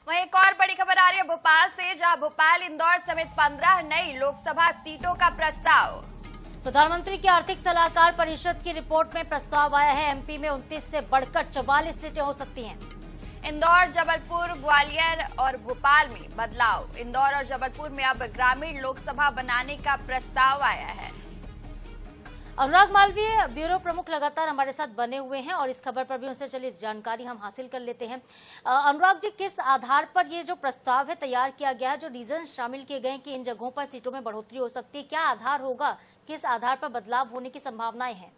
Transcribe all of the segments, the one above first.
वहीं एक और बड़ी खबर आ रही है भोपाल से, जहां भोपाल इंदौर समेत 15 नई लोकसभा सीटों का प्रस्ताव। प्रधानमंत्री की आर्थिक सलाहकार परिषद की रिपोर्ट में प्रस्ताव आया है। एमपी में 29 से बढ़कर 44 सीटें हो सकती हैं। इंदौर, जबलपुर, ग्वालियर और भोपाल में बदलाव। इंदौर और जबलपुर में अब ग्रामीण लोकसभा बनाने का प्रस्ताव आया है। अनुराग मालवीय ब्यूरो प्रमुख लगातार हमारे साथ बने हुए हैं और इस खबर पर भी उनसे चलिए जानकारी हम हासिल कर लेते हैं। अनुराग जी, किस आधार पर ये जो प्रस्ताव है तैयार किया गया है, जो रीजन शामिल किए गए हैं कि इन जगहों पर सीटों में बढ़ोतरी हो सकती है, क्या आधार होगा, किस आधार पर बदलाव होने की संभावनाएं हैं?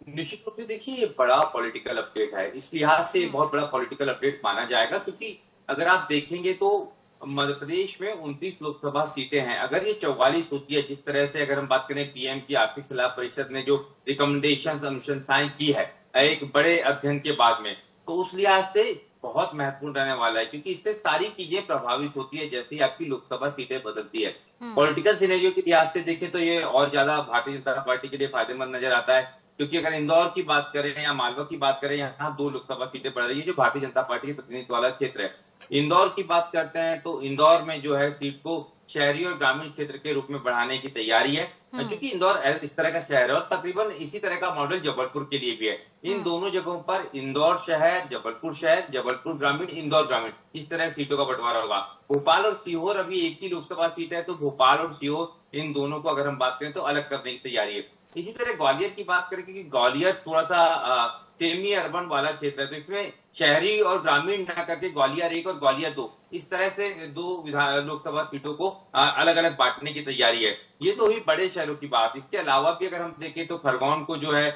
निश्चित रूप से देखिए, ये बड़ा पॉलिटिकल अपडेट है। इस लिहाज से बहुत बड़ा पॉलिटिकल अपडेट माना जाएगा, क्योंकि अगर आप देखेंगे तो मध्य प्रदेश में 29 लोकसभा सीटें हैं। अगर ये 44 होती है, जिस तरह से अगर हम बात करें पीएम की आर्थिक सलाह परिषद ने जो रिकमेंडेशंस अनुशंसाएं की है एक बड़े अध्ययन के बाद में, तो उस लिहाज से बहुत महत्वपूर्ण रहने वाला है, क्योंकि इससे सारी चीजें प्रभावित होती है जैसे ही आपकी लोकसभा सीटें बदलती है। पॉलिटिकल सिनेरियो के लिहाज से देखें तो ये और ज्यादा भारतीय जनता पार्टी के लिए फायदेमंद नजर आता है, क्योंकि अगर इंदौर की बात करें या मालवा की बात करें, यहाँ 2 लोकसभा सीटें बढ़ रही है जो भारतीय जनता पार्टी के प्रतिनिधित्व वाला क्षेत्र है। इंदौर की बात करते हैं तो इंदौर में जो है सीट को शहरी और ग्रामीण क्षेत्र के रूप में बढ़ाने की तैयारी है, क्योंकि इंदौर इस तरह का शहर है और तकरीबन इसी तरह का मॉडल जबलपुर के लिए भी है। इन दोनों जगहों पर इंदौर शहर, जबलपुर ग्रामीण, इंदौर ग्रामीण, इस तरह सीटों का बंटवारा होगा। भोपाल और सीहोर अभी एक ही लोकसभा सीट है, तो भोपाल और सीहोर इन दोनों को अगर हम बात करें तो अलग करने की तैयारी है। इसी तरह ग्वालियर की बात करें, क्योंकि ग्वालियर थोड़ा सा सेमी अर्बन वाला क्षेत्र है, तो इसमें शहरी और ग्रामीण न करके ग्वालियर 1 और ग्वालियर 2, इस तरह से 2 लोकसभा सीटों को अलग अलग बांटने की तैयारी है। ये तो हुई बड़े शहरों की बात। इसके अलावा भी अगर हम देखें तो खरगोन को जो है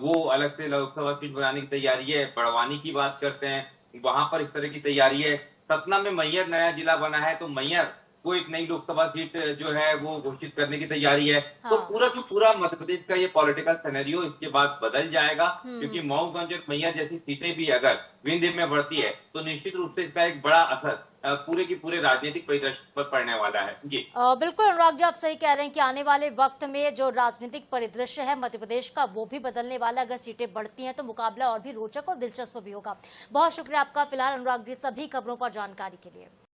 वो अलग से लोकसभा सीट बनाने की तैयारी है। बड़वानी की बात करते हैं, वहां पर इस तरह की तैयारी है। सतना में मैहर नया जिला बना है, तो मैहर वो एक नई लोकसभा सीट जो है वो घोषित करने की तैयारी है। तो पूरा की पूरा मध्य प्रदेश का ये पॉलिटिकल सिनेरियो इसके बाद बदल जाएगा, क्योंकि मऊगंज और मैहर जैसी सीटें भी अगर विंध्य में बढ़ती है तो निश्चित रूप से इसका एक बड़ा असर पूरे की पूरे राजनीतिक परिदृश्य पर पड़ने वाला है। जी बिल्कुल अनुराग जी, आप सही कह रहे हैं कि आने वाले वक्त में जो राजनीतिक परिदृश्य है मध्य प्रदेश का वो भी बदलने वाला है। अगर सीटें बढ़ती हैं तो मुकाबला और भी रोचक और दिलचस्प भी होगा। बहुत शुक्रिया आपका फिलहाल अनुराग जी सभी खबरों पर जानकारी के लिए।